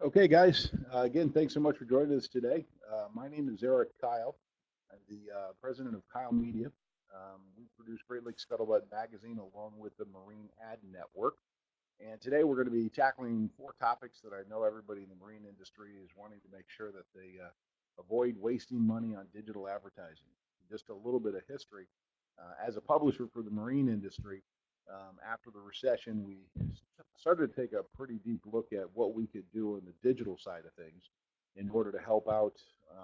Okay, guys. Again, thanks so much for joining us today. My name is Eric Kyle. I'm the president of Kyle Media. We produce Great Lakes Scuttlebutt Magazine along with the Marine Ad Network. And today we're going to be tackling four topics that I know everybody in the marine industry is wanting to make sure that they avoid wasting money on digital advertising. Just a little bit of history. As a publisher for the marine industry, after the recession, we started to take a pretty deep look at what we could do in the digital side of things in order to help out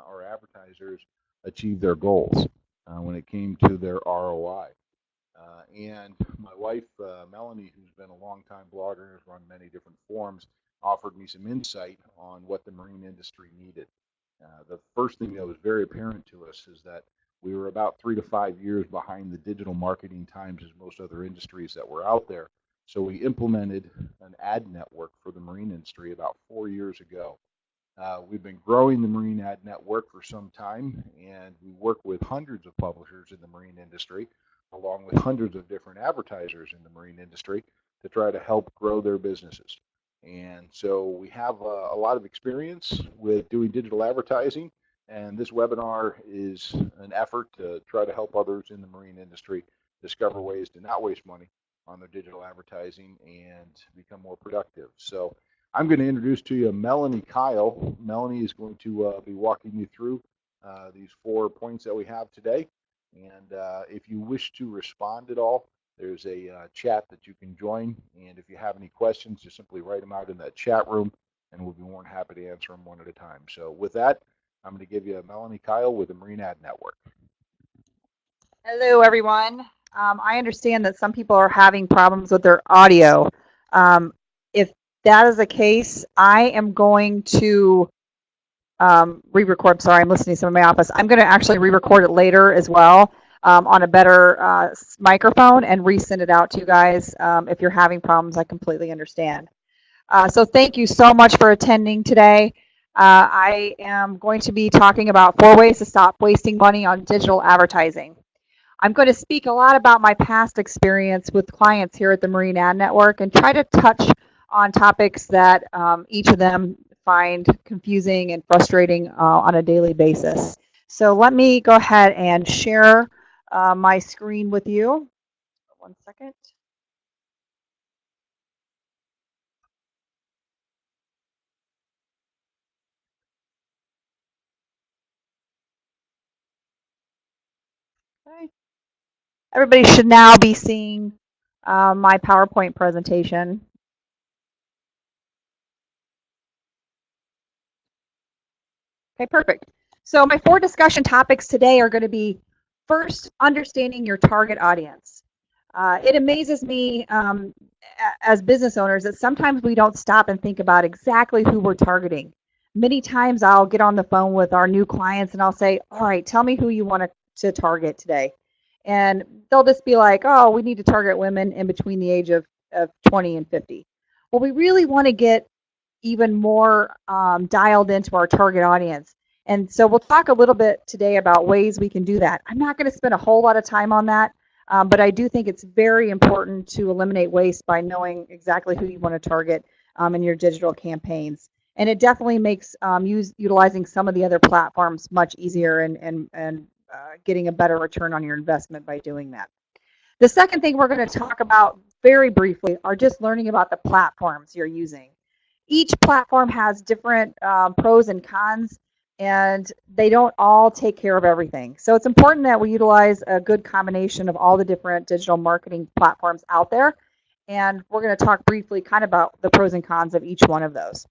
our advertisers achieve their goals when it came to their ROI. And my wife, Melanie, who's been a long-time blogger, has run many different forums, offered me some insight on what the marine industry needed. The first thing that was very apparent to us is that we were about 3 to 5 years behind the digital marketing times as most other industries that were out there. So we implemented an ad network for the marine industry about 4 years ago. We've been growing the Marine Ad Network for some time, and we work with hundreds of publishers in the marine industry, along with hundreds of different advertisers in the marine industry, to try to help grow their businesses. And so we have a lot of experience with doing digital advertising, and this webinar is an effort to try to help others in the marine industry discover ways to not waste money on their digital advertising and become more productive. So I'm going to introduce to you Melanie Kyle. Melanie is going to be walking you through these 4 points that we have today. And if you wish to respond at all, there's a chat that you can join. And if you have any questions, just simply write them out in that chat room, and we'll be more than happy to answer them one at a time. So with that, I'm going to give you Melanie Kyle with the Marine Ad Network. Hello, everyone. I understand that some people are having problems with their audio. If that is the case, I am going to re-record. Sorry, I'm listening to some in my office. I'm going to actually re-record it later as well on a better microphone and resend it out to you guys. If you're having problems, I completely understand. So thank you so much for attending today. I am going to be talking about 4 ways to stop wasting money on digital advertising. I'm going to speak a lot about my past experience with clients here at the Marine Ad Network and try to touch on topics that each of them find confusing and frustrating on a daily basis. So let me go ahead and share my screen with you. 1 second. Okay. Everybody should now be seeing my PowerPoint presentation. Okay, perfect. So my 4 discussion topics today are going to be, first, understanding your target audience. It amazes me as business owners that sometimes we don't stop and think about exactly who we're targeting. Many times I'll get on the phone with our new clients and I'll say, all right, tell me who you want to target today. And they'll just be like, oh, we need to target women in between the age of 20 and 50. Well, we really want to get even more dialed into our target audience. And so we'll talk a little bit today about ways we can do that. I'm not going to spend a whole lot of time on that, but I do think it's very important to eliminate waste by knowing exactly who you want to target in your digital campaigns. And it definitely makes utilizing some of the other platforms much easier and getting a better return on your investment by doing that. The second thing we're going to talk about very briefly are just learning about the platforms you're using. Each platform has different pros and cons, and they don't all take care of everything. So it's important that we utilize a good combination of all the different digital marketing platforms out there. And we're going to talk briefly kind of about the pros and cons of each one of those.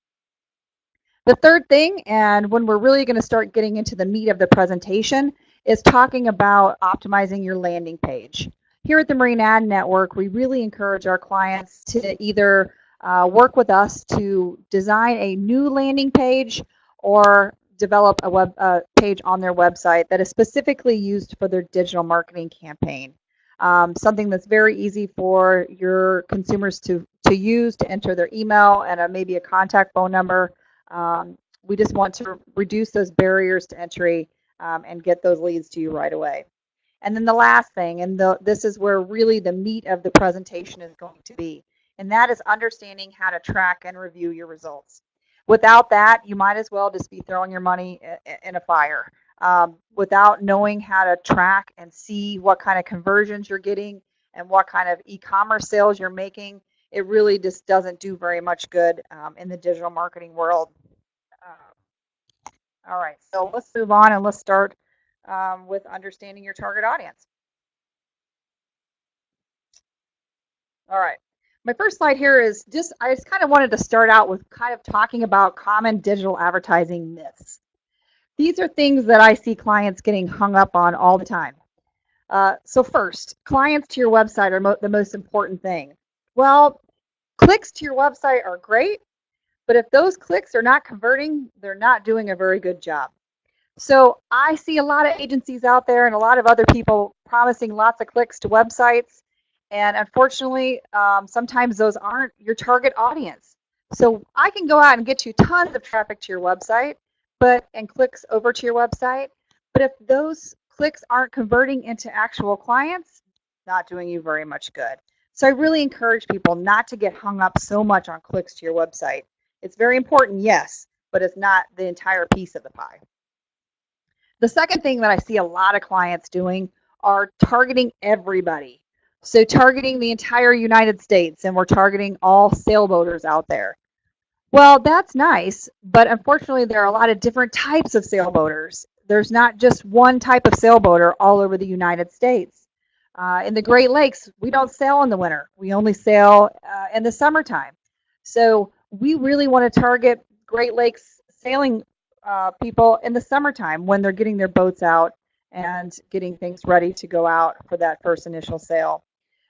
The third thing, and when we're really going to start getting into the meat of the presentation, is talking about optimizing your landing page. Here at the Marine Ad Network, we really encourage our clients to either work with us to design a new landing page or develop a web page on their website that is specifically used for their digital marketing campaign. Something that's very easy for your consumers to use to enter their email and maybe a contact phone number. We just want to reduce those barriers to entry and get those leads to you right away. And then the last thing, and this is where really the meat of the presentation is going to be, and that is understanding how to track and review your results. Without that, you might as well just be throwing your money in a fire. Without knowing how to track and see what kind of conversions you're getting and what kind of e-commerce sales you're making, it really just doesn't do very much good in the digital marketing world. All right, so let's move on and let's start with understanding your target audience. All right, my first slide here is I just kind of wanted to start out with kind of talking about common digital advertising myths. These are things that I see clients getting hung up on all the time. So first, clients to your website are the most important thing. Well, clicks to your website are great, but if those clicks are not converting, they're not doing a very good job. So I see a lot of agencies out there and a lot of other people promising lots of clicks to websites. And unfortunately, sometimes those aren't your target audience. So I can go out and get you tons of traffic to your website and clicks over to your website. But if those clicks aren't converting into actual clients, not doing you very much good. So I really encourage people not to get hung up so much on clicks to your website. It's very important, yes, but it's not the entire piece of the pie. The second thing that I see a lot of clients doing are targeting everybody. So targeting the entire United States, and we're targeting all sailboaters out there. Well, that's nice, but unfortunately there are a lot of different types of sailboaters. There's not just one type of sailboater all over the United States. In the Great Lakes, we don't sail in the winter. We only sail in the summertime. So we really want to target Great Lakes sailing people in the summertime when they're getting their boats out and getting things ready to go out for that first initial sail.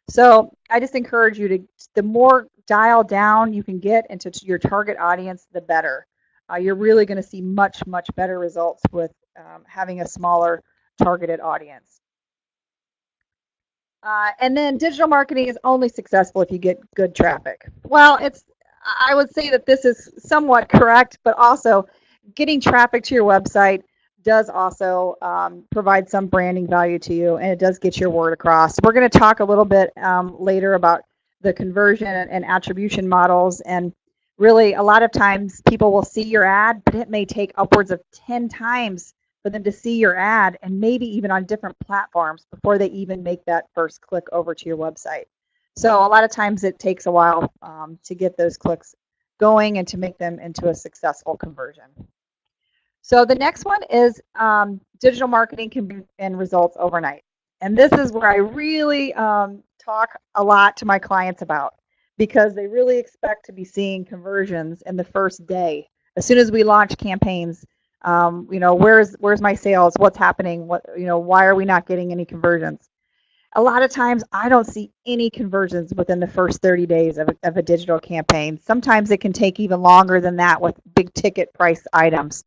So I just encourage you to, the more dialed down you can get into your target audience, the better. You're really going to see much, much better results with having a smaller targeted audience. And then digital marketing is only successful if you get good traffic. Well, I would say that this is somewhat correct, but also getting traffic to your website does also provide some branding value to you, and it does get your word across. We're going to talk a little bit later about the conversion and attribution models, and really a lot of times people will see your ad, but it may take upwards of 10 times for them to see your ad, and maybe even on different platforms before they even make that first click over to your website. So a lot of times it takes a while to get those clicks going and to make them into a successful conversion. So the next one is digital marketing can bring in results overnight. And this is where I really talk a lot to my clients about, because they really expect to be seeing conversions in the first day. As soon as we launch campaigns, where's my sales? What's happening? Why are we not getting any conversions? A lot of times I don't see any conversions within the first 30 days of a digital campaign. Sometimes it can take even longer than that with big ticket price items.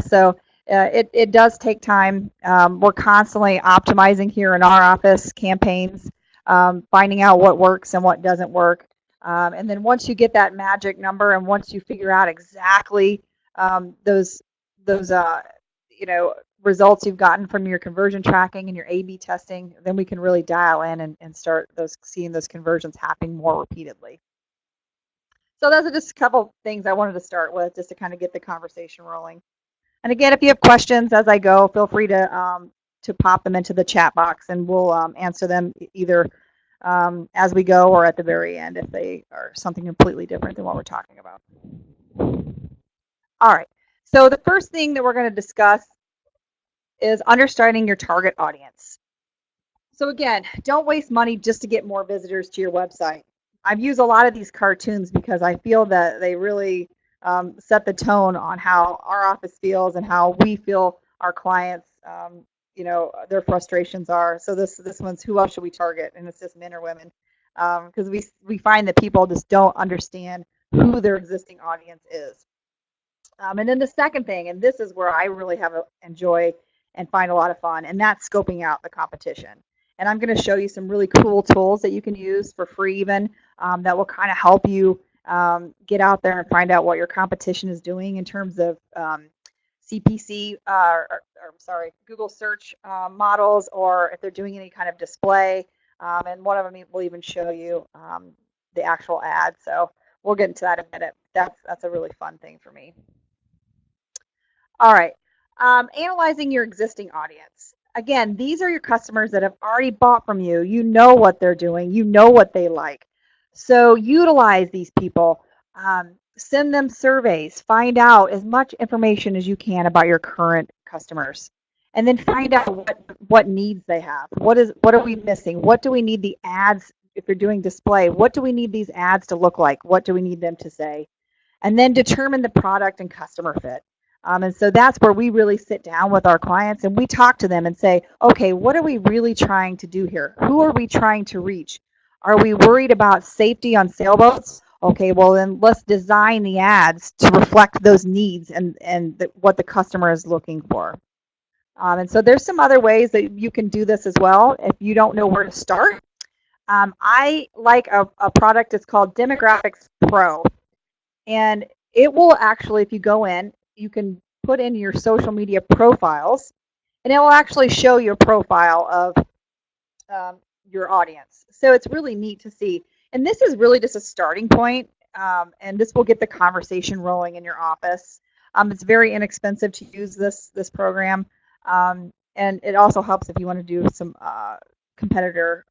So it does take time. We're constantly optimizing here in our office campaigns, finding out what works and what doesn't work. And then once you get that magic number, and once you figure out exactly those results you've gotten from your conversion tracking and your A/B testing, then we can really dial in and start seeing those conversions happening more repeatedly. So those are just a couple things I wanted to start with, just to kind of get the conversation rolling. And again, if you have questions as I go, feel free to pop them into the chat box, and we'll answer them either as we go or at the very end if they are something completely different than what we're talking about. All right. So the first thing that we're going to discuss is understanding your target audience. So again, don't waste money just to get more visitors to your website. I've used a lot of these cartoons because I feel that they really set the tone on how our office feels and how we feel our clients, their frustrations are. So this one's, who else should we target? And it's just men or women, because we find that people just don't understand who their existing audience is. And then the second thing, and this is where I really enjoy and find a lot of fun, and that's scoping out the competition. And I'm going to show you some really cool tools that you can use for free even, that will kind of help you get out there and find out what your competition is doing in terms of CPC, Google search models, or if they're doing any kind of display. And one of them will even show you the actual ad. So we'll get into that in a minute. That's a really fun thing for me. All right. Analyzing your existing audience. Again, these are your customers that have already bought from you. You know what they're doing. You know what they like. So utilize these people. Send them surveys. Find out as much information as you can about your current customers. And then find out what needs they have. What are we missing? What do we need the ads, if you're doing display, what do we need these ads to look like? What do we need them to say? And then determine the product and customer fit. And so that's where we really sit down with our clients and we talk to them and say, okay, what are we really trying to do here? Who are we trying to reach? Are we worried about safety on sailboats? Okay, well then let's design the ads to reflect those needs and what the customer is looking for. And so there's some other ways that you can do this as well if you don't know where to start. I like a product, it's called Demographics Pro. And it will actually, if you go in, you can put in your social media profiles, and it will actually show your profile of your audience. So it's really neat to see. And this is really just a starting point, and this will get the conversation rolling in your office. It's very inexpensive to use this program, and it also helps if you want to do some competitor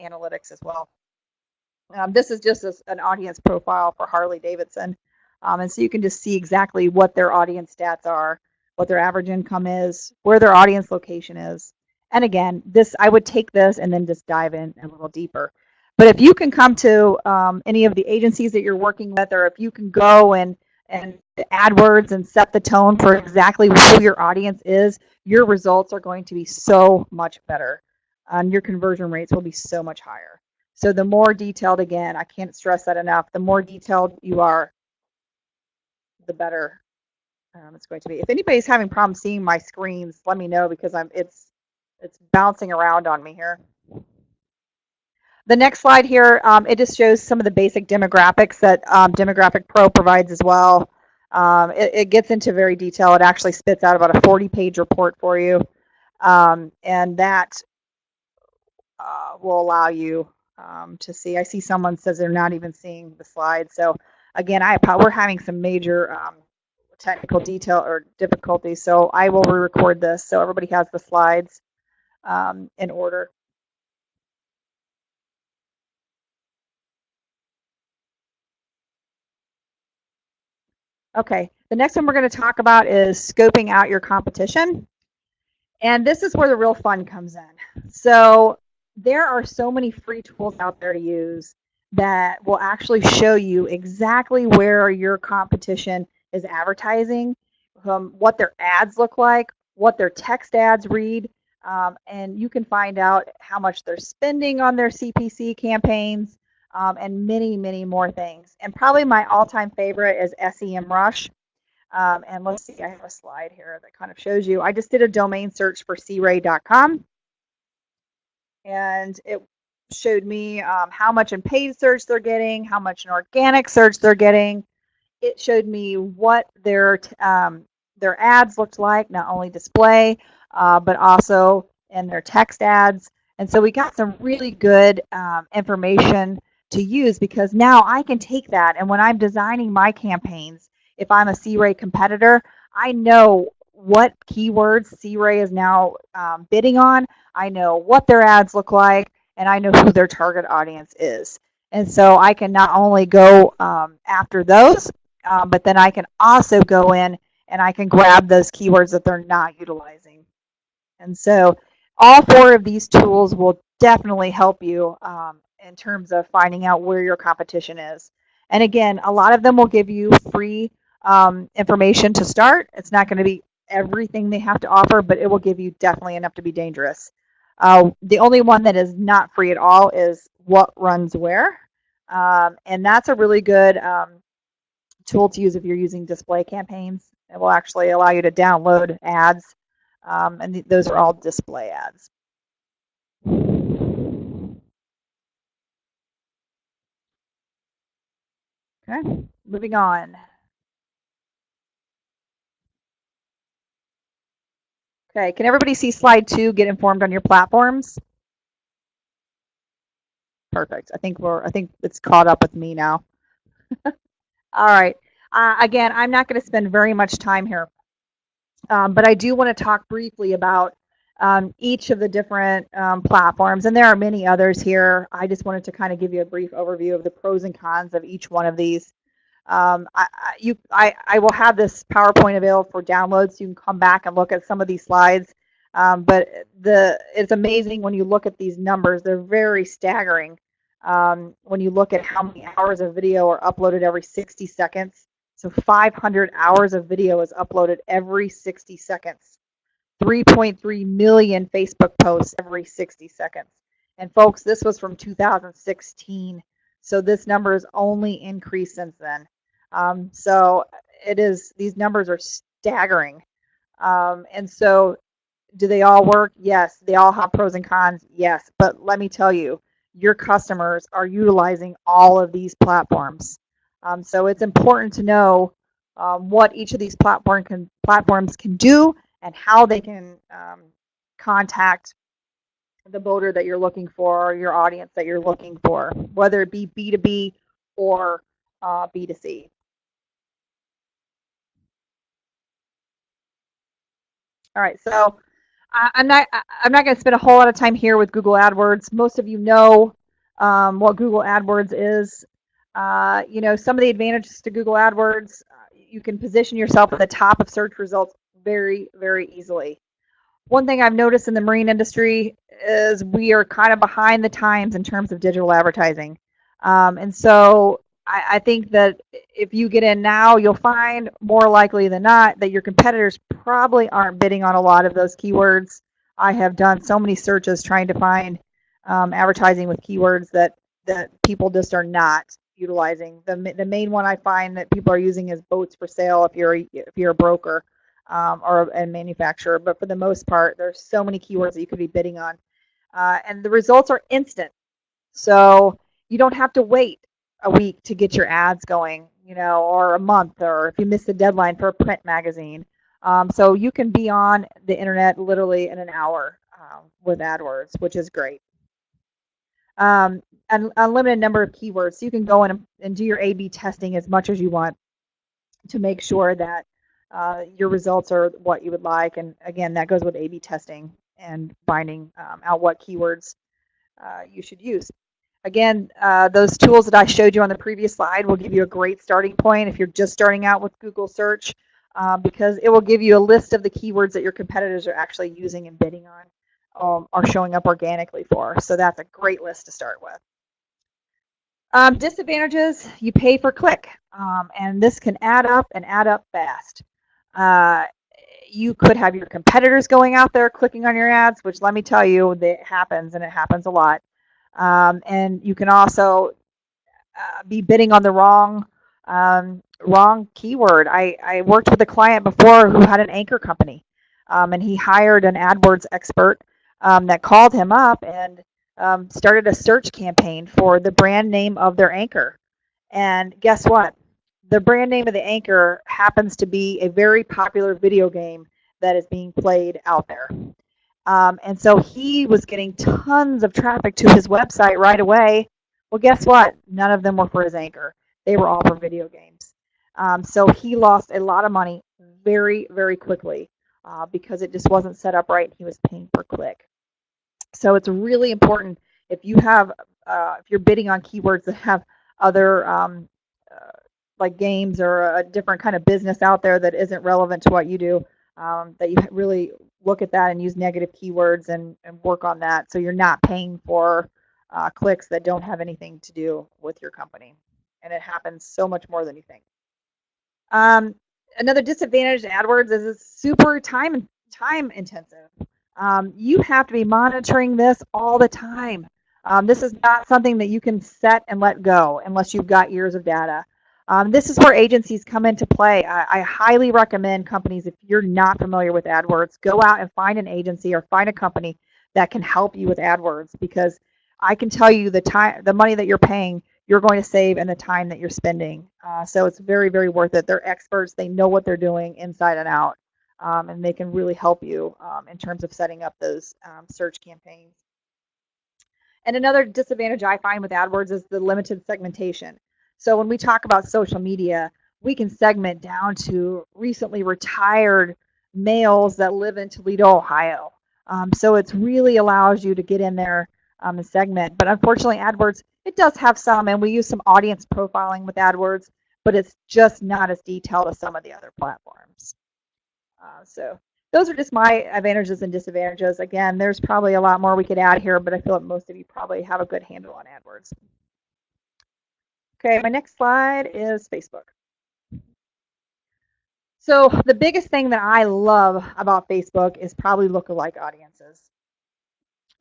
analytics as well. This is just an audience profile for Harley Davidson. And so you can just see exactly what their audience stats are, what their average income is, where their audience location is. And again, I would take this and then just dive in a little deeper. But if you can come to any of the agencies that you're working with, or if you can go and AdWords and set the tone for exactly who your audience is, your results are going to be so much better. And your conversion rates will be so much higher. So the more detailed, again, I can't stress that enough, the more detailed you are, the better it's going to be. If anybody's having problems seeing my screens, let me know because it's bouncing around on me here. The next slide here, it just shows some of the basic demographics that Demographic Pro provides as well. It gets into very detail. It actually spits out about a 40-page report for you, and that will allow you to see. I see someone says they're not even seeing the slides. So again, we're having some major technical detail or difficulties. So I will re-record this so everybody has the slides in order. Okay, the next one we're going to talk about is scoping out your competition. And this is where the real fun comes in. So there are so many free tools out there to use that will actually show you exactly where your competition is advertising, what their ads look like, what their text ads read, and you can find out how much they're spending on their CPC campaigns, and many, many more things. And probably my all-time favorite is SEMrush. And let's see, I have a slide here that kind of shows you. I just did a domain search for cray.com, and it showed me how much in paid search they're getting, how much in organic search they're getting. It showed me what their ads looked like, not only display, but also in their text ads. And so we got some really good information to use, because now I can take that, and when I'm designing my campaigns, if I'm a C-Ray competitor, I know what keywords C-Ray is now bidding on. I know what their ads look like, and I know who their target audience is. And so I can not only go after those, but then I can also go in and I can grab those keywords that they're not utilizing. And so all four of these tools will definitely help you in terms of finding out where your competition is. And again, a lot of them will give you free information to start. It's not going to be everything they have to offer, but it will give you definitely enough to be dangerous. The only one that is not free at all is What Runs Where. And that's a really good tool to use if you're using display campaigns. It will actually allow you to download ads, and those are all display ads. Okay, moving on. Okay, can everybody see slide 2, get informed on your platforms? Perfect. I think it's caught up with me now. All right. Again, I'm not going to spend very much time here, but I do want to talk briefly about each of the different platforms, and there are many others here. I just wanted to kind of give you a brief overview of the pros and cons of each one of these. I will have this PowerPoint available for download, so you can come back and look at some of these slides. But it's amazing when you look at these numbers. They're very staggering. When you look at how many hours of video are uploaded every 60 seconds. So 500 hours of video is uploaded every 60 seconds. 3.3 million Facebook posts every 60 seconds. And folks, this was from 2016. So this number has only increased since then. So these numbers are staggering. And so do they all work? Yes. They all have pros and cons? Yes. But let me tell you, your customers are utilizing all of these platforms. So it's important to know what each of these platforms can do and how they can contact the voter that you're looking for, or your audience that you're looking for, whether it be B2B or B2C. All right, so I'm not going to spend a whole lot of time here with Google AdWords. Most of you know what Google AdWords is. You know, some of the advantages to Google AdWords, you can position yourself at the top of search results very, very easily. One thing I've noticed in the marine industry is we are kind of behind the times in terms of digital advertising. And so I think that if you get in now, you'll find more likely than not that your competitors probably aren't bidding on a lot of those keywords. I have done so many searches trying to find advertising with keywords that people just are not utilizing. The main one I find that people are using is boats for sale if you're a broker. Or a manufacturer, but for the most part, there's so many keywords that you could be bidding on, and the results are instant. So you don't have to wait a week to get your ads going, you know, or a month, or if you miss the deadline for a print magazine. So you can be on the internet literally in an hour with AdWords, which is great. An unlimited number of keywords, so you can go in and do your A/B testing as much as you want to make sure that your results are what you would like. And again, that goes with A/B testing and finding out what keywords you should use. Again, those tools that I showed you on the previous slide will give you a great starting point if you're just starting out with Google search, because it will give you a list of the keywords that your competitors are actually using and bidding on, or showing up organically for. So that's a great list to start with. Disadvantages, you pay per click, and this can add up and add up fast. You could have your competitors going out there clicking on your ads, which let me tell you, that happens, and it happens a lot. And you can also be bidding on the wrong keyword. I worked with a client before who had an anchor company, and he hired an AdWords expert that called him up and started a search campaign for the brand name of their anchor. And guess what? The brand name of the anchor happens to be a very popular video game that is being played out there. And so he was getting tons of traffic to his website right away. Well, guess what? None of them were for his anchor. They were all for video games. So he lost a lot of money very, very quickly because it just wasn't set up right. He was paying per click. So it's really important if you're bidding on keywords that have other like games or a different kind of business out there that isn't relevant to what you do, that you really look at that and use negative keywords and work on that, so you're not paying for clicks that don't have anything to do with your company. And it happens so much more than you think. Another disadvantage to AdWords is it's super time intensive. You have to be monitoring this all the time. This is not something that you can set and let go unless you've got years of data. This is where agencies come into play. I highly recommend companies, if you're not familiar with AdWords, go out and find an agency or find a company that can help you with AdWords, because I can tell you the money that you're paying, you're going to save, and the time that you're spending. So it's very, very worth it. They're experts. They know what they're doing inside and out, and they can really help you in terms of setting up those search campaigns. And another disadvantage I find with AdWords is the limited segmentation. So when we talk about social media, we can segment down to recently retired males that live in Toledo, Ohio. So it really allows you to get in there and segment. But unfortunately, AdWords, it does have some, and we use some audience profiling with AdWords, but it's just not as detailed as some of the other platforms. So those are just my advantages and disadvantages. Again, there's probably a lot more we could add here, but I feel like most of you probably have a good handle on AdWords. Okay, my next slide is Facebook. So the biggest thing that I love about Facebook is probably lookalike audiences.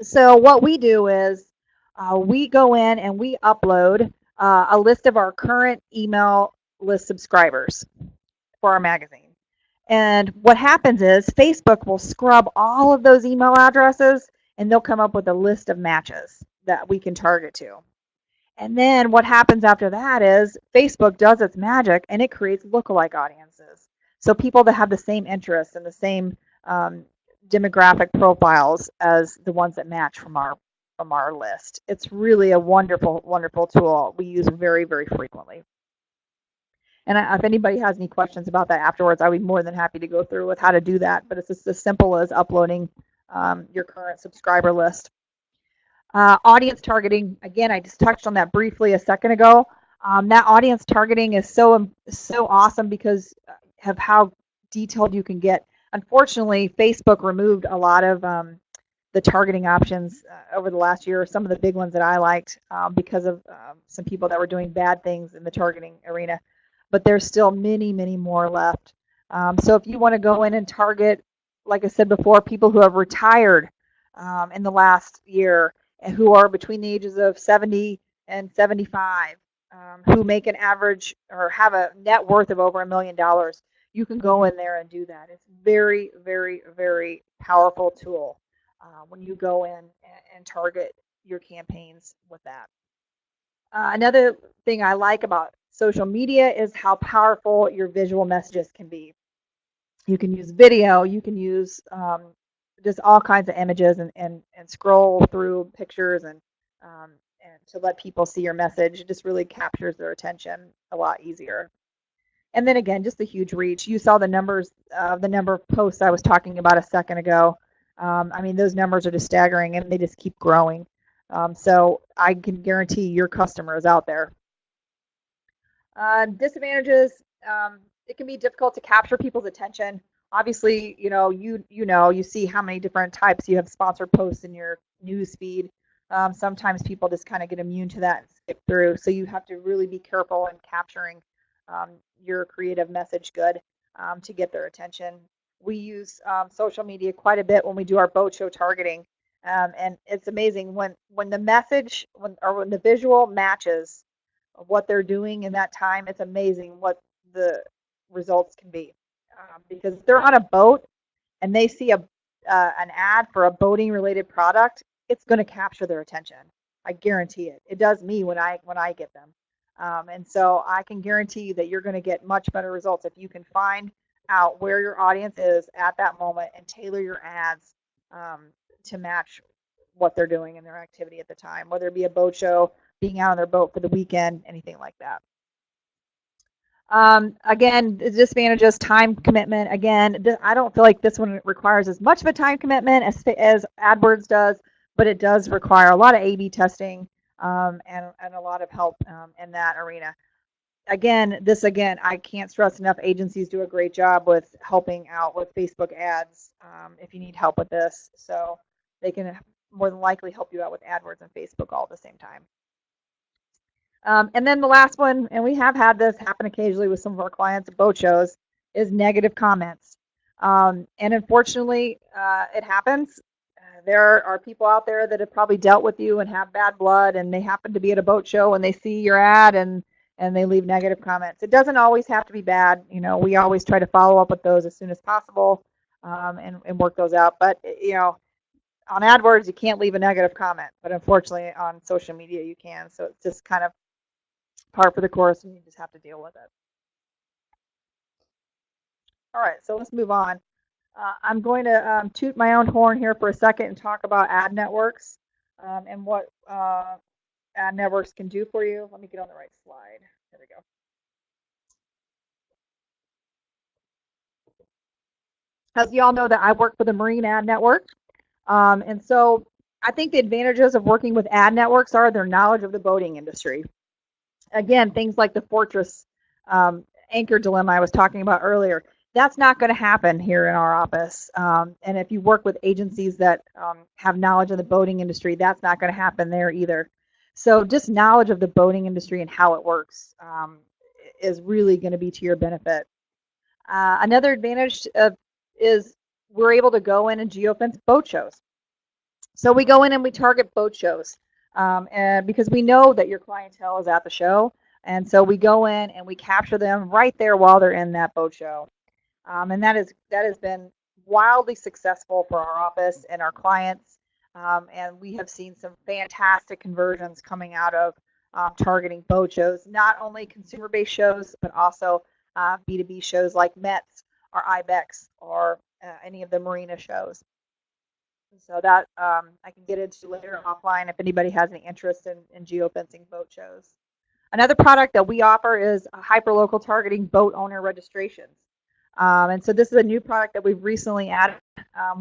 So what we do is we go in and we upload a list of our current email list subscribers for our magazine. And what happens is Facebook will scrub all of those email addresses and they'll come up with a list of matches that we can target to. And then what happens after that is Facebook does its magic and it creates lookalike audiences. So people that have the same interests and the same demographic profiles as the ones that match from our list. It's really a wonderful, wonderful tool we use very, very frequently. And if anybody has any questions about that afterwards, I would be more than happy to go through with how to do that. But it's just as simple as uploading your current subscriber list. Audience targeting, again, I just touched on that briefly a second ago. That audience targeting is so awesome because of how detailed you can get. Unfortunately, Facebook removed a lot of the targeting options over the last year, some of the big ones that I liked because of some people that were doing bad things in the targeting arena. But there's still many, many more left. So if you want to go in and target, like I said before, people who have retired in the last year and who are between the ages of 70 and 75, who make an average or have a net worth of over $1 million, you can go in there and do that. It's very, very, very powerful tool when you go in and target your campaigns with that. Another thing I like about social media is how powerful your visual messages can be. You can use video, you can use just all kinds of images and scroll through pictures and to let people see your message. It just really captures their attention a lot easier. And then again, just a huge reach. You saw the numbers, the number of posts I was talking about a second ago. I mean, those numbers are just staggering and they just keep growing. So I can guarantee your customer is out there. Disadvantages, it can be difficult to capture people's attention. Obviously, you see how many different types you have sponsored posts in your news feed. Sometimes people just kind of get immune to that and skip through. So you have to really be careful in capturing your creative message good to get their attention. We use social media quite a bit when we do our boat show targeting. And it's amazing when the message when the visual matches what they're doing in that time. It's amazing what the results can be because if they're on a boat and they see an ad for a boating related product, it's going to capture their attention. I guarantee it. It does me when I get them. And so I can guarantee that you're going to get much better results if you can find out where your audience is at that moment and tailor your ads to match what they're doing in their activity at the time, whether it be a boat show, being out on their boat for the weekend, anything like that. Again, the disadvantages, time commitment. Again, I don't feel like this one requires as much of a time commitment as AdWords does, but it does require a lot of A/B testing and a lot of help in that arena. Again, I can't stress enough, agencies do a great job with helping out with Facebook ads if you need help with this. So they can more than likely help you out with AdWords and Facebook all at the same time. And then the last one, and we have had this happen occasionally with some of our clients at boat shows, is negative comments. And unfortunately, it happens. There are people out there that have probably dealt with you and have bad blood, and they happen to be at a boat show and they see your ad and they leave negative comments. It doesn't always have to be bad. We always try to follow up with those as soon as possible and work those out. But, on AdWords, you can't leave a negative comment, but unfortunately on social media you can. So it's just kind of par for the course, and you just have to deal with it. All right, so let's move on. I'm going to toot my own horn here for a second and talk about ad networks. and what ad networks can do for you. Let me get on the right slide. There we go. As you all know, that I work for the Marine Ad Network, and so I think the advantages of working with ad networks are their knowledge of the boating industry. Again, things like the Fortress anchor dilemma I was talking about earlier. That's not going to happen here in our office. And if you work with agencies that have knowledge of the boating industry, that's not going to happen there either. So just knowledge of the boating industry and how it works is really going to be to your benefit. Another advantage is we're able to go in and geofence boat shows. So we go in and we target boat shows and because we know that your clientele is at the show. And so we go in and we capture them right there while they're in that boat show. And that has been wildly successful for our office and our clients. And we have seen some fantastic conversions coming out of targeting boat shows, not only consumer-based shows, but also B2B shows like METS or IBEX or any of the marina shows. So that I can get into later offline if anybody has any interest in geofencing boat shows. Another product that we offer is hyperlocal targeting boat owner registrations. And so this is a new product that we've recently added.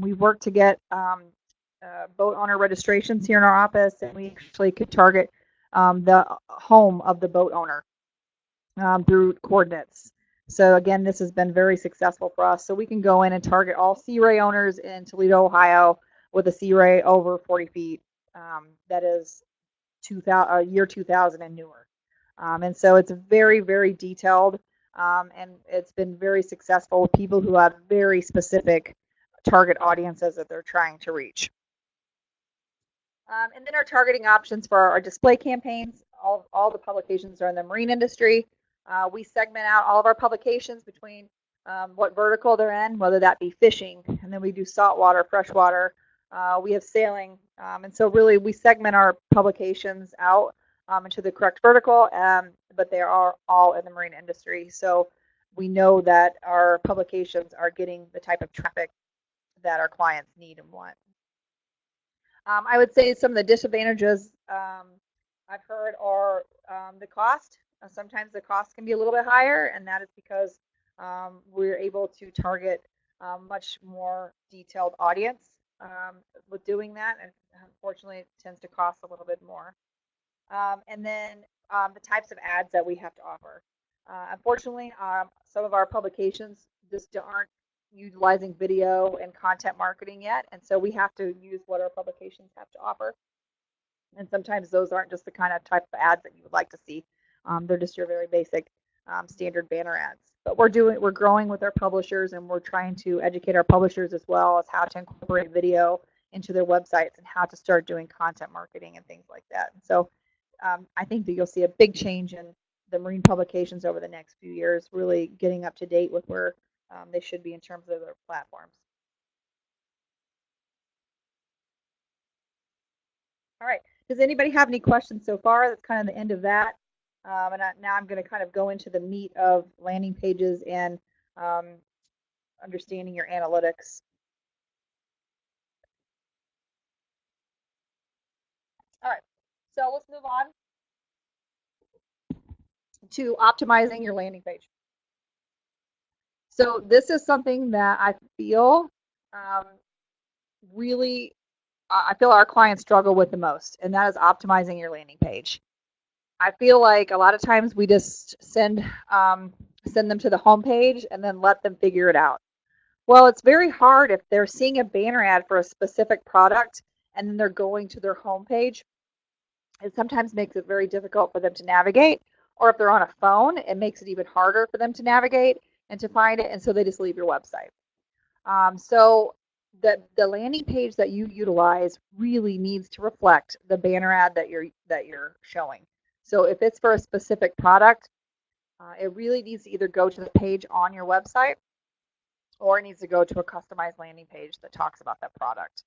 We worked to get boat owner registrations here in our office, and we actually could target the home of the boat owner through coordinates. So again, this has been very successful for us. So we can go in and target all Sea Ray owners in Toledo, Ohio, with a Sea Ray over 40 feet. That is year 2000 and newer. And so it's very, very detailed, and it's been very successful with people who have very specific target audiences that they're trying to reach. And then our targeting options for our display campaigns, all the publications are in the marine industry. We segment out all of our publications between what vertical they're in, whether that be fishing, and then we do saltwater, freshwater. We have sailing, and so really we segment our publications out into the correct vertical, but they are all in the marine industry. So we know that our publications are getting the type of traffic that our clients need and want. I would say some of the disadvantages I've heard are the cost. Sometimes the cost can be a little bit higher, and that is because we're able to target much more detailed audience with doing that, and unfortunately it tends to cost a little bit more. And then the types of ads that we have to offer. Unfortunately, some of our publications just aren't utilizing video and content marketing yet, and so we have to use what our publications have to offer. And sometimes those aren't just the kind of type of ads that you would like to see. They're just your very basic standard banner ads. But we're growing with our publishers, and we're trying to educate our publishers as well as how to incorporate video into their websites and how to start doing content marketing and things like that. And so I think that you'll see a big change in the marine publications over the next few years, really getting up to date with where they should be in terms of their platforms. All right. Does anybody have any questions so far? That's kind of the end of that. Now I'm going to kind of go into the meat of landing pages and understanding your analytics. All right. So let's move on to optimizing your landing page. So this is something that I feel really, I feel our clients struggle with the most, and that is optimizing your landing page. I feel like a lot of times we just send them to the home page and then let them figure it out. Well, it's very hard if they're seeing a banner ad for a specific product and then they're going to their home page. It sometimes makes it very difficult for them to navigate, or if they're on a phone, it makes it even harder for them to navigate and to find it, and so they just leave your website. So the landing page that you utilize really needs to reflect the banner ad that you're showing. So if it's for a specific product, it really needs to either go to the page on your website, or it needs to go to a customized landing page that talks about that product.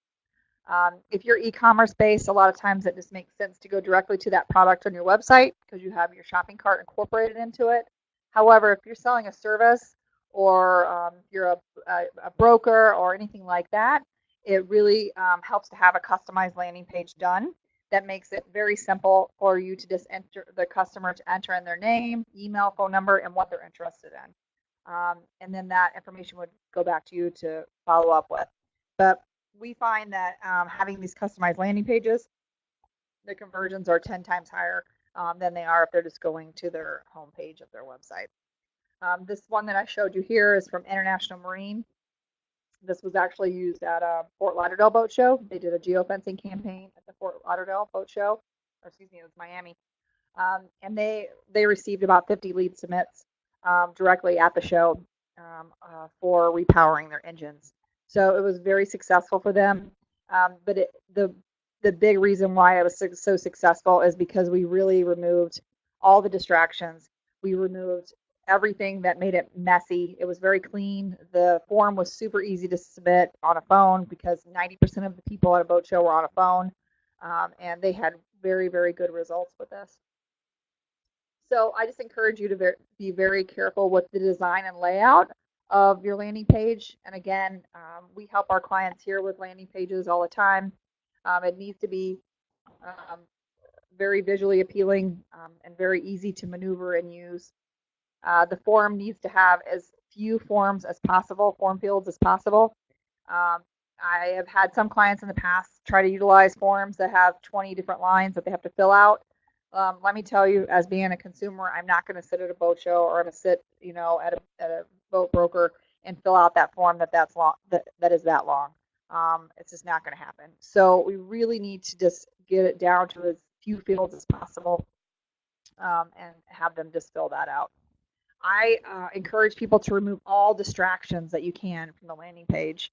If you're e-commerce based, a lot of times it just makes sense to go directly to that product on your website because you have your shopping cart incorporated into it. However, if you're selling a service, or you're a broker or anything like that, it really helps to have a customized landing page done. that makes it very simple for you to just enter the customer to enter in their name, email, phone number, and what they're interested in. And then that information would go back to you to follow up with. But we find that having these customized landing pages, the conversions are 10 times higher than they are if they're just going to their home page of their website. This one that I showed you here is from International Marine. This was actually used at Fort Lauderdale Boat Show. They did a geofencing campaign at the Fort Lauderdale Boat Show, or excuse me, it was Miami. And they received about 50 lead submits directly at the show for repowering their engines. So it was very successful for them. But the big reason why it was so successful is because we really removed all the distractions. We removed everything that made it messy. It was very clean. The form was super easy to submit on a phone because 90% of the people at a boat show were on a phone, and they had very, very good results with this. So I just encourage you to be very careful with the design and layout of your landing page. And again, we help our clients here with landing pages all the time. It needs to be very visually appealing and very easy to maneuver and use. The form needs to have as few forms as possible, form fields as possible. I have had some clients in the past try to utilize forms that have 20 different lines that they have to fill out. Let me tell you, as being a consumer, I'm not going to sit at a boat show or I'm going to sit, at a boat broker and fill out that form that's long, that is that long. It's just not going to happen. So we really need to just get it down to as few fields as possible and have them just fill that out. I encourage people to remove all distractions that you can from the landing page.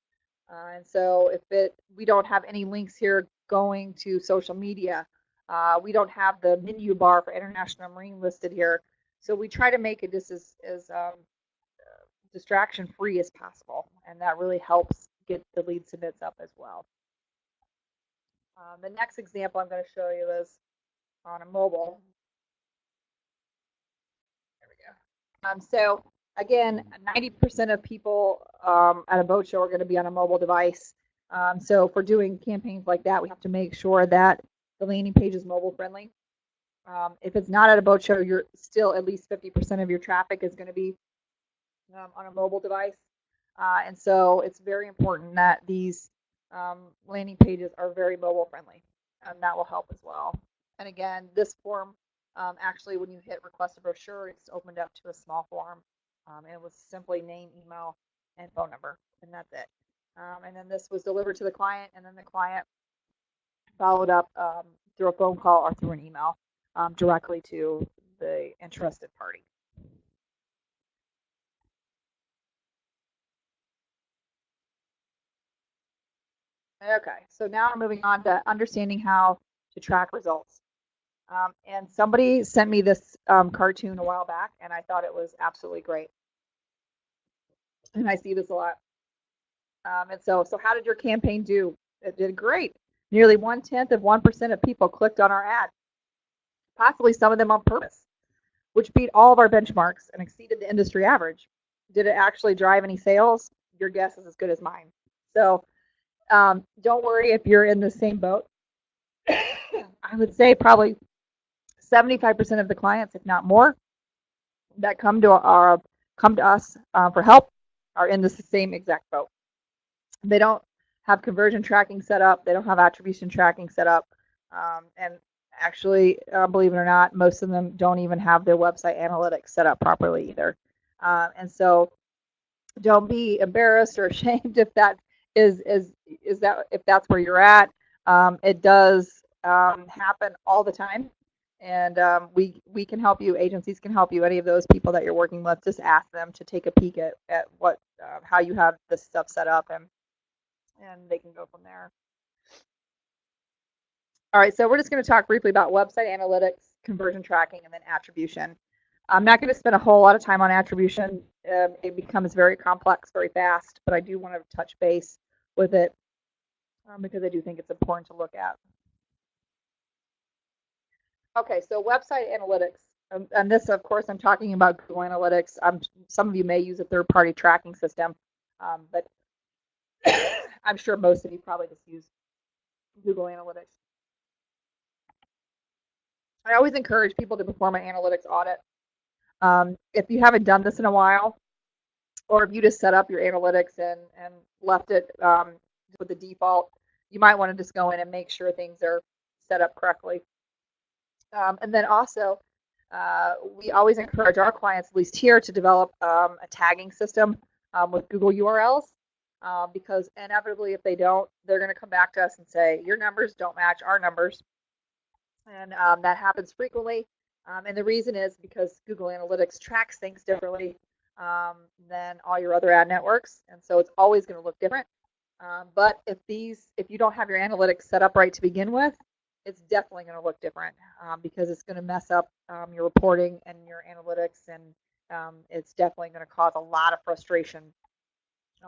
And so we don't have any links here going to social media. We don't have the menu bar for International Marine listed here. So we try to make it just as distraction free as possible. And that really helps get the lead submits up as well. The next example I'm going to show you is on a mobile. There we go. So again, 90% of people at a boat show are going to be on a mobile device. So for doing campaigns like that, we have to make sure that the landing page is mobile friendly. If it's not at a boat show, you're still at least 50% of your traffic is going to be on a mobile device. And so it's very important that these landing pages are very mobile friendly, and that will help as well. And again, this form, actually, when you hit request a brochure, it's opened up to a small form, and it was simply name, email, and phone number, and that's it. And then this was delivered to the client, and then the client followed up through a phone call or through an email directly to the interested party. Okay, so now we're moving on to understanding how to track results. And somebody sent me this cartoon a while back, and I thought it was absolutely great. And I see this a lot. And so how did your campaign do? It did great. Nearly 0.1% of people clicked on our ad, possibly some of them on purpose, which beat all of our benchmarks and exceeded the industry average. Did it actually drive any sales? Your guess is as good as mine. So don't worry if you're in the same boat. I would say probably 75% of the clients, if not more, that come to us for help are in the same exact boat. They don't have conversion tracking set up. They don't have attribution tracking set up. And actually, believe it or not, most of them don't even have their website analytics set up properly either. And so don't be embarrassed or ashamed if that if that's where you're at. It does happen all the time. And we can help you. Agencies can help you. Any of those people that you're working with, just ask them to take a peek at what how you have this stuff set up, and they can go from there. All right, so we're just going to talk briefly about website analytics, conversion tracking, and then attribution. I'm not going to spend a whole lot of time on attribution. It becomes very complex very fast, but I do want to touch base with it because I do think it's important to look at. Okay, so website analytics, and this, of course, I'm talking about Google Analytics. Some of you may use a third-party tracking system, but I'm sure most of you probably just use Google Analytics. I always encourage people to perform an analytics audit. If you haven't done this in a while, or if you just set up your analytics and left it with the default, you might want to just go in and make sure things are set up correctly. And then also, we always encourage our clients, at least here, to develop a tagging system with Google URLs, because inevitably, if they don't, they're going to come back to us and say, your numbers don't match our numbers. And that happens frequently. And the reason is because Google Analytics tracks things differently than all your other ad networks. And so it's always going to look different. But if you don't have your analytics set up right to begin with, it's definitely going to look different because it's going to mess up your reporting and your analytics, and it's definitely going to cause a lot of frustration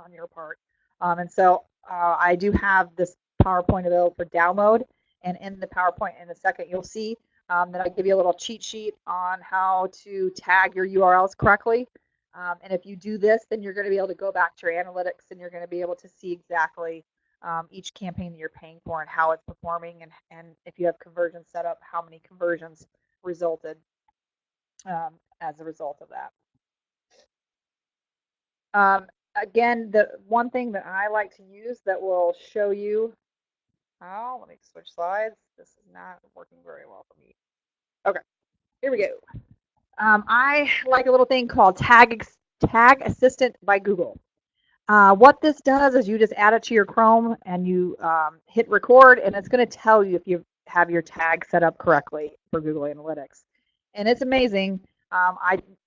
on your part. And so I do have this PowerPoint available for download, and in the PowerPoint in a second you'll see that I give you a little cheat sheet on how to tag your URLs correctly. And if you do this, then you're going to be able to go back to your analytics and you're going to be able to see exactly each campaign that you're paying for and how it's performing, and if you have conversions set up, how many conversions resulted as a result of that. Again, the one thing that I like to use that will show you how, let me switch slides. This is not working very well for me. Okay, here we go. I like a little thing called Tag Assistant by Google. What this does is you just add it to your Chrome and you hit record, and it's going to tell you if you have your tag set up correctly for Google Analytics. And it's amazing.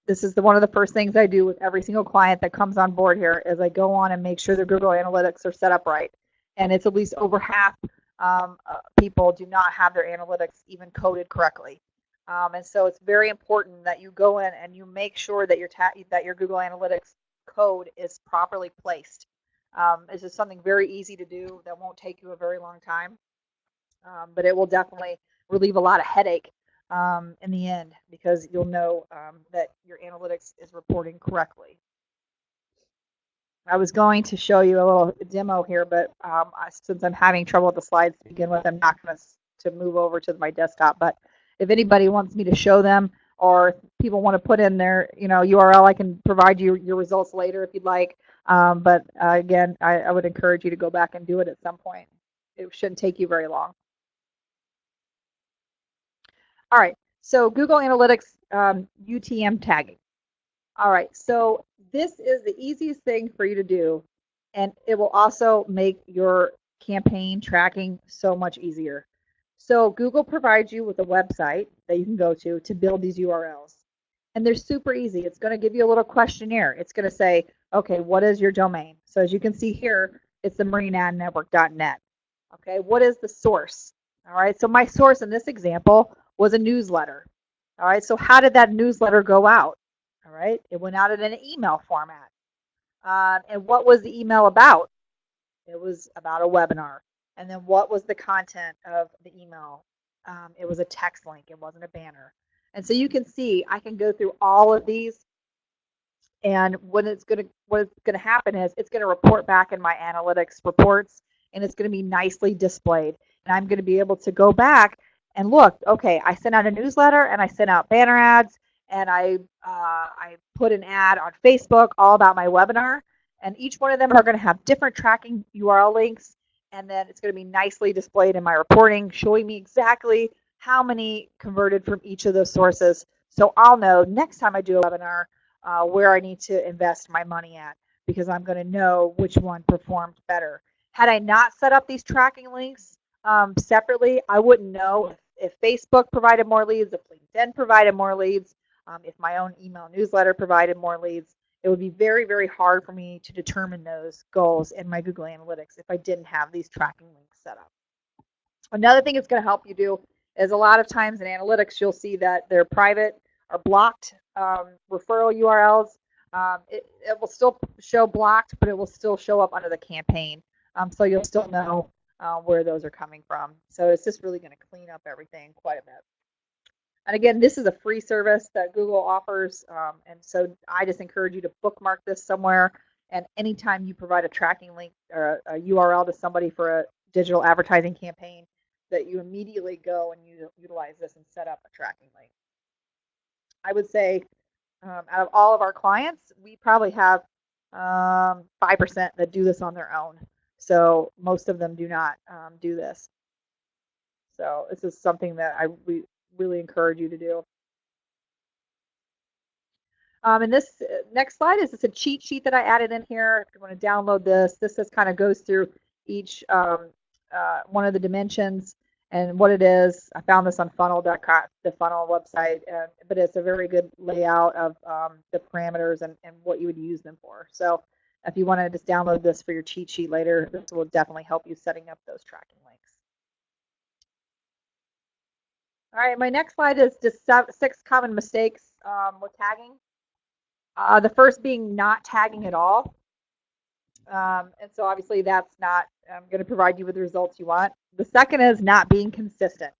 This is one of the first things I do with every single client that comes on board here is I go on and make sure their Google Analytics are set up right. And it's at least over half people do not have their analytics even coded correctly. And so it's very important that you go in and you make sure that your Google Analytics code is properly placed. This is something very easy to do that won't take you a very long time, but it will definitely relieve a lot of headache in the end because you'll know that your analytics is reporting correctly. I was going to show you a little demo here, but since I'm having trouble with the slides to begin with, I'm not going to move over to my desktop. But if anybody wants me to show them, or people want to put in their URL, I can provide you your results later if you'd like. But again, I would encourage you to go back and do it at some point. It shouldn't take you very long. All right, so Google Analytics UTM tagging. All right, so this is the easiest thing for you to do, and it will also make your campaign tracking so much easier. So Google provides you with a website that you can go to build these URLs. And they're super easy. It's going to give you a little questionnaire. It's going to say, okay, what is your domain? So as you can see here, it's the marineadnetwork.net. Okay, what is the source? All right, so my source in this example was a newsletter. All right, so how did that newsletter go out? All right, it went out in an email format. And what was the email about? It was about a webinar. And then what was the content of the email? It was a text link. It wasn't a banner. And so you can see I can go through all of these, and what's going to happen is it's going to report back in my analytics reports, and it's going to be nicely displayed. And I'm going to be able to go back and look, okay, I sent out a newsletter and I sent out banner ads, and I put an ad on Facebook all about my webinar, and each one of them are going to have different tracking URL links, and then it's going to be nicely displayed in my reporting, showing me exactly how many converted from each of those sources. So I'll know next time I do a webinar where I need to invest my money at, because I'm going to know which one performed better. Had I not set up these tracking links separately, I wouldn't know if Facebook provided more leads, if LinkedIn provided more leads, if my own email newsletter provided more leads. It would be very, very hard for me to determine those goals in my Google Analytics if I didn't have these tracking links set up. Another thing it's going to help you do is a lot of times in analytics, you'll see that they're private or blocked referral URLs. It will still show blocked, but it will still show up under the campaign. So you'll still know where those are coming from. So it's just really going to clean up everything quite a bit. And again, this is a free service that Google offers. And so I just encourage you to bookmark this somewhere. And anytime you provide a tracking link or a URL to somebody for a digital advertising campaign, that you immediately go and you utilize this and set up a tracking link. I would say out of all of our clients, we probably have 5% that do this on their own. So most of them do not do this. So this is something that we really encourage you to do. And this next slide is just a cheat sheet that I added in here. If you want to download this, this just kind of goes through each one of the dimensions and what it is. I found this on funnel.com, the funnel website, but it's a very good layout of the parameters and what you would use them for. So if you want to just download this for your cheat sheet later, this will definitely help you setting up those tracking links. All right, my next slide is just 6 common mistakes with tagging. The first being not tagging at all. And so obviously that's not going to provide you with the results you want. The second is not being consistent.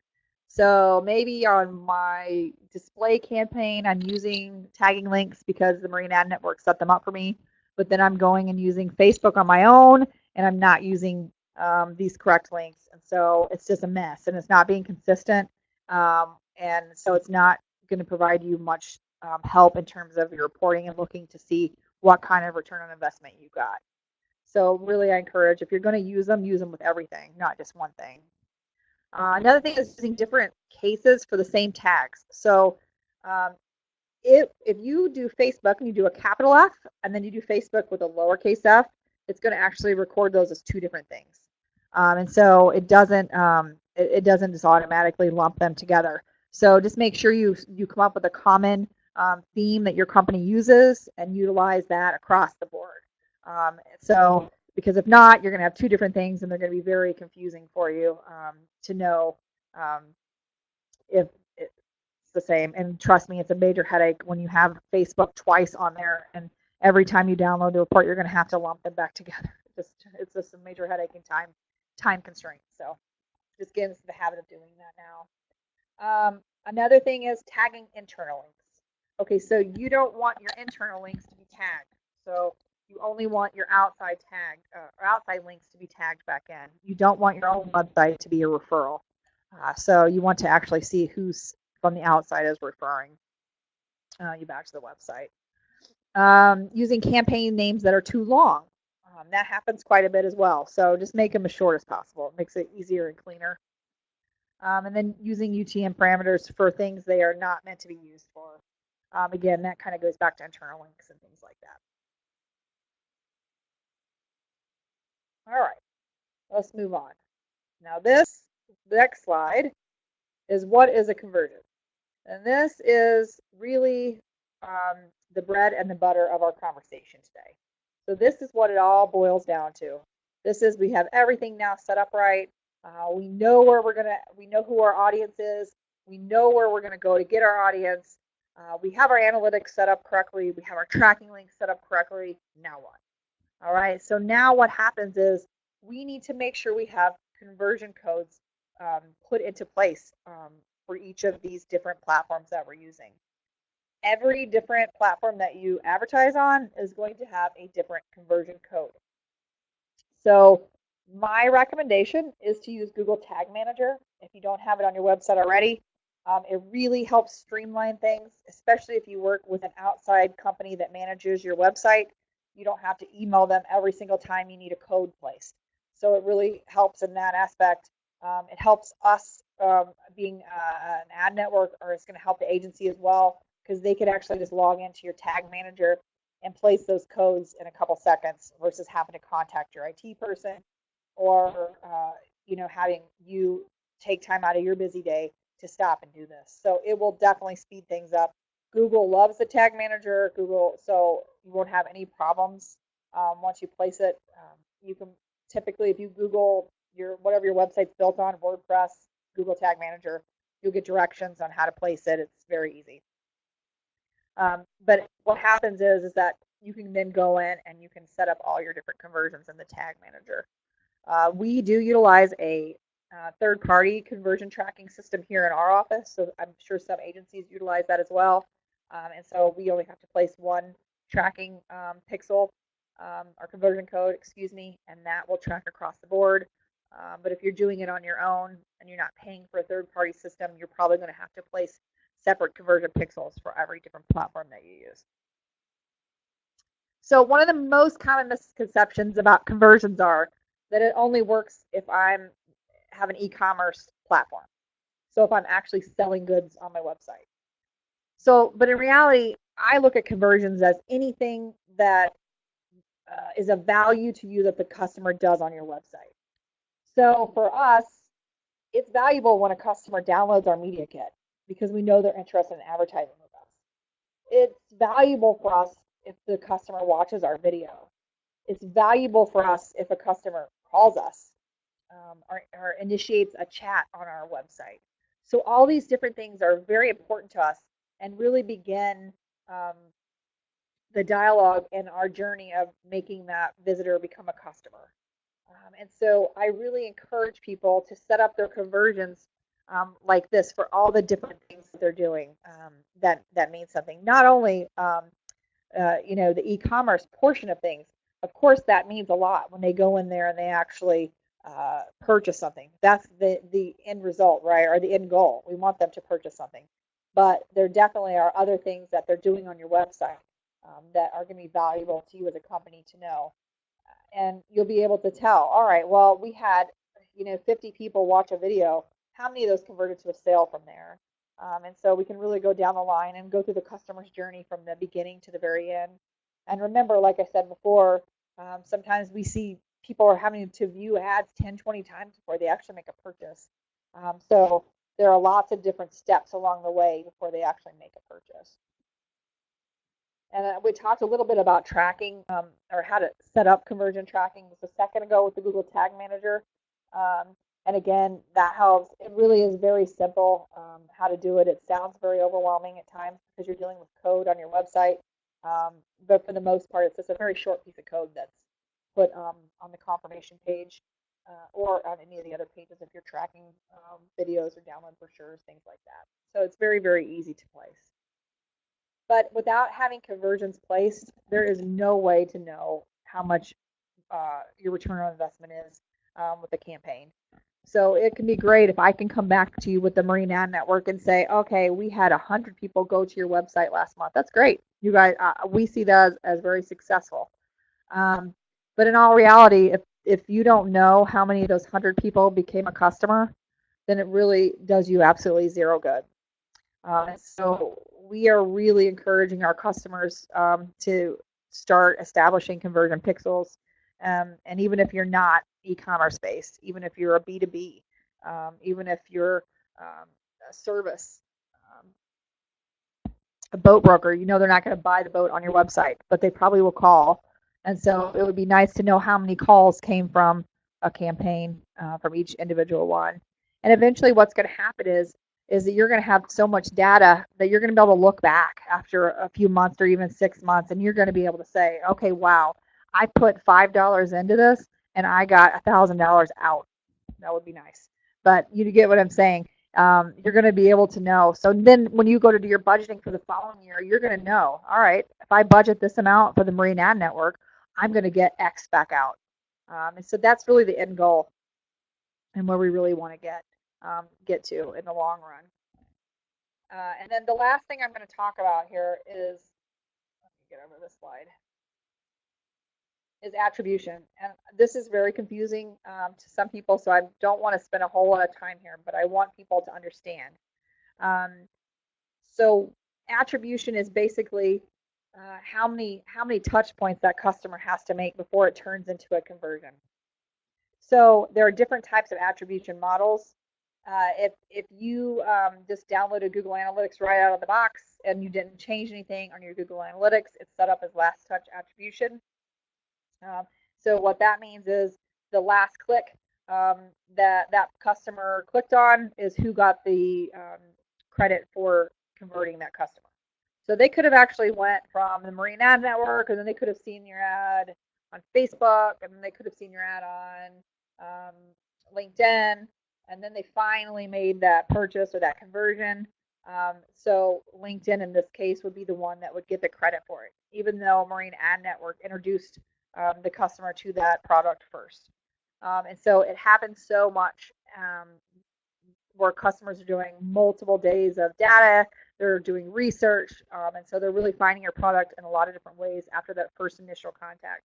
So maybe on my display campaign, I'm using tagging links because the Marine Ad Network set them up for me, but then I'm going and using Facebook on my own, and I'm not using these correct links. And so it's just a mess, and it's not being consistent. And so it's not going to provide you much help in terms of your reporting and looking to see what kind of return on investment you got. So really, I encourage, if you're going to use them with everything, not just one thing. Another thing is using different cases for the same tags. So if you do Facebook and you do a capital F and then you do Facebook with a lowercase f, it's going to actually record those as 2 different things. And so it doesn't just automatically lump them together. So just make sure you come up with a common theme that your company uses and utilize that across the board. Because if not, you're going to have 2 different things and they're going to be very confusing for you to know if it's the same. And trust me, it's a major headache when you have Facebook twice on there, and every time you download the report, you're going to have to lump them back together. It's just a major headache and time constraint. So just get into the habit of doing that now. Another thing is tagging internal links. Okay, so you don't want your internal links to be tagged. So you only want your outside links to be tagged back in. You don't want your own website to be a referral. So you want to actually see who's from the outside is referring you back to the website. Using campaign names that are too long. That happens quite a bit as well. So just make them as short as possible. It makes it easier and cleaner. And then using UTM parameters for things they are not meant to be used for. Again, that kind of goes back to internal links and things like that. All right, let's move on. Now this next slide is what is a conversion. And this is really the bread and the butter of our conversation today. So this is what it all boils down to. This is, we have everything now set up right. We know we know who our audience is. We know where we're gonna go to get our audience. We have our analytics set up correctly. We have our tracking links set up correctly. Now what? All right, so now what happens is we need to make sure we have conversion codes put into place for each of these different platforms that we're using. Every different platform that you advertise on is going to have a different conversion code. So my recommendation is to use Google Tag Manager if you don't have it on your website already. It really helps streamline things, especially if you work with an outside company that manages your website. You don't have to email them every single time you need a code placed. So it really helps in that aspect. It helps us being an ad network, or it's going to help the agency as well, because they could actually just log into your tag manager and place those codes in a couple seconds versus having to contact your IT person or having you take time out of your busy day to stop and do this. So it will definitely speed things up. Google loves the tag manager. So you won't have any problems once you place it. You can typically, if you Google whatever your website's built on, WordPress, Google Tag Manager, you'll get directions on how to place it. It's very easy. But what happens is that you can then go in and you can set up all your different conversions in the Tag Manager. We do utilize a third-party conversion tracking system here in our office, so I'm sure some agencies utilize that as well. And so we only have to place one tracking pixel, our conversion code, excuse me, and that will track across the board. But if you're doing it on your own and you're not paying for a third-party system, you're probably going to have to place separate conversion pixels for every different platform that you use. So one of the most common misconceptions about conversions are that it only works if I have an e-commerce platform. So if I'm actually selling goods on my website. So, but in reality, I look at conversions as anything that is of value to you that the customer does on your website. So for us, it's valuable when a customer downloads our media kit because we know they're interested in advertising with us. It's valuable for us if the customer watches our video. It's valuable for us if a customer calls us or initiates a chat on our website. So all these different things are very important to us and really begin um, the dialogue and our journey of making that visitor become a customer. And so I really encourage people to set up their conversions like this for all the different things that they're doing that means something. Not only the e-commerce portion of things. Of course, that means a lot when they go in there and they actually purchase something. That's the end result, right, or the end goal. We want them to purchase something. But there definitely are other things that they're doing on your website that are going to be valuable to you as a company to know. And you'll be able to tell, all right, well, we had 50 people watch a video. How many of those converted to a sale from there? And so we can really go down the line and go through the customer's journey from the beginning to the very end. And remember, like I said before, sometimes we see people are having to view ads 10, 20 times before they actually make a purchase. So there are lots of different steps along the way before they actually make a purchase. And we talked a little bit about tracking or how to set up conversion tracking just a second ago with the Google Tag Manager. And again, that helps. It really is very simple how to do it. It sounds very overwhelming at times because you're dealing with code on your website. But for the most part, it's just a very short piece of code that's put on the confirmation page or on any of the other pages if you're tracking videos or download brochures, things like that. So it's very, very easy to place. But without having conversions placed, there is no way to know how much your return on investment is with a campaign. So it can be great if I can come back to you with the Marine Ad Network and say, okay, we had 100 people go to your website last month. That's great. You guys, we see that as very successful. But in all reality, if you don't know how many of those 100 people became a customer, then it really does you absolutely zero good. So we are really encouraging our customers to start establishing conversion pixels. And even if you're not e-commerce based, even if you're a B2B, even if you're a service, a boat broker, they're not going to buy the boat on your website, but they probably will call. And so it would be nice to know how many calls came from a campaign from each individual one. And eventually what's going to happen is that you're going to have so much data that you're going to be able to look back after a few months or even 6 months, and you're going to be able to say, okay, wow, I put $5 into this and I got $1,000 out. That would be nice. But you get what I'm saying. You're going to be able to know. So then when you go to do your budgeting for the following year, you're going to know, all right, if I budget this amount for the Marine Ad Network, I'm going to get X back out. And so that's really the end goal and where we really want to get to in the long run. And then the last thing I'm going to talk about here is, let me get over this slide, is attribution. And this is very confusing to some people, so I don't want to spend a whole lot of time here, but I want people to understand. So attribution is basically how many touch points that customer has to make before it turns into a conversion. So there are different types of attribution models. If you just downloaded Google Analytics right out of the box and you didn't change anything on your Google Analytics, it's set up as last touch attribution. So what that means is the last click that customer clicked on is who got the credit for converting that customer. So they could have actually went from the Marine Ad Network, and then they could have seen your ad on Facebook, and then they could have seen your ad on LinkedIn, and then they finally made that purchase or that conversion. So LinkedIn in this case would be the one that would get the credit for it, even though Marine Ad Network introduced the customer to that product first. And so it happens so much where customers are doing multiple days of data, they're doing research, and so they're really finding your product in a lot of different ways after that first initial contact.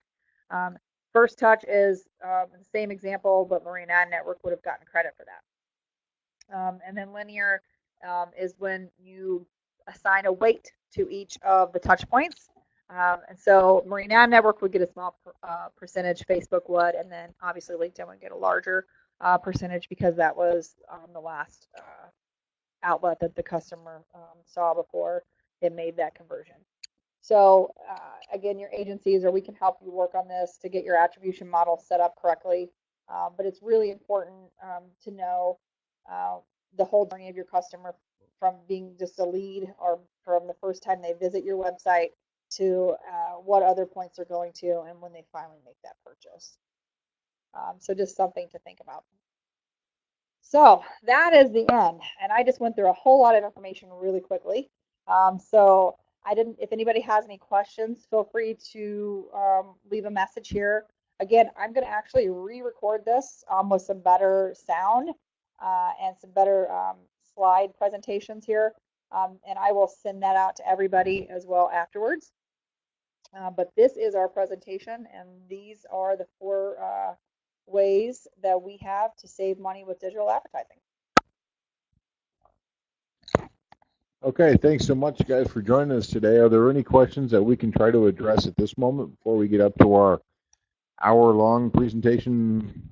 Um, First touch is the same example, but Marine Ad Network would have gotten credit for that. And then linear is when you assign a weight to each of the touch points. And so Marine Ad Network would get a small percentage, Facebook would, and then obviously LinkedIn would get a larger percentage because that was the last outlet that the customer saw before it made that conversion. So again, your agencies or we can help you work on this to get your attribution model set up correctly. But it's really important to know the whole journey of your customer from being just a lead or from the first time they visit your website to what other points they're going to and when they finally make that purchase. So just something to think about. So that is the end. And I just went through a whole lot of information really quickly. So I didn't, if anybody has any questions, feel free to leave a message here. Again, I'm going to actually re-record this with some better sound and some better slide presentations here. And I will send that out to everybody as well afterwards. But this is our presentation, and these are the 4 ways that we have to save money with digital advertising. Okay, thanks so much, guys, for joining us today. Are there any questions that we can try to address at this moment before we get up to our hour-long presentation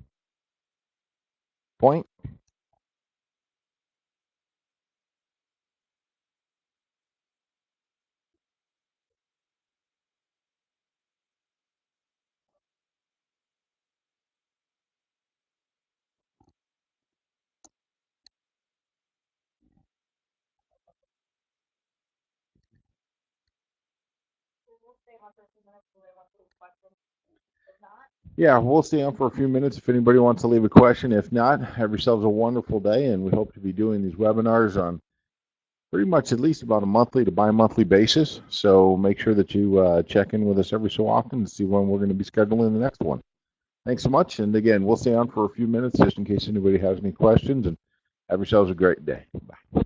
point? Yeah, we'll stay on for a few minutes if anybody wants to leave a question. If not, have yourselves a wonderful day, and we hope to be doing these webinars on pretty much at least about a monthly to bi-monthly basis. So make sure that you check in with us every so often to see when we're going to be scheduling the next one. Thanks so much, and again, we'll stay on for a few minutes just in case anybody has any questions, and have yourselves a great day. Bye.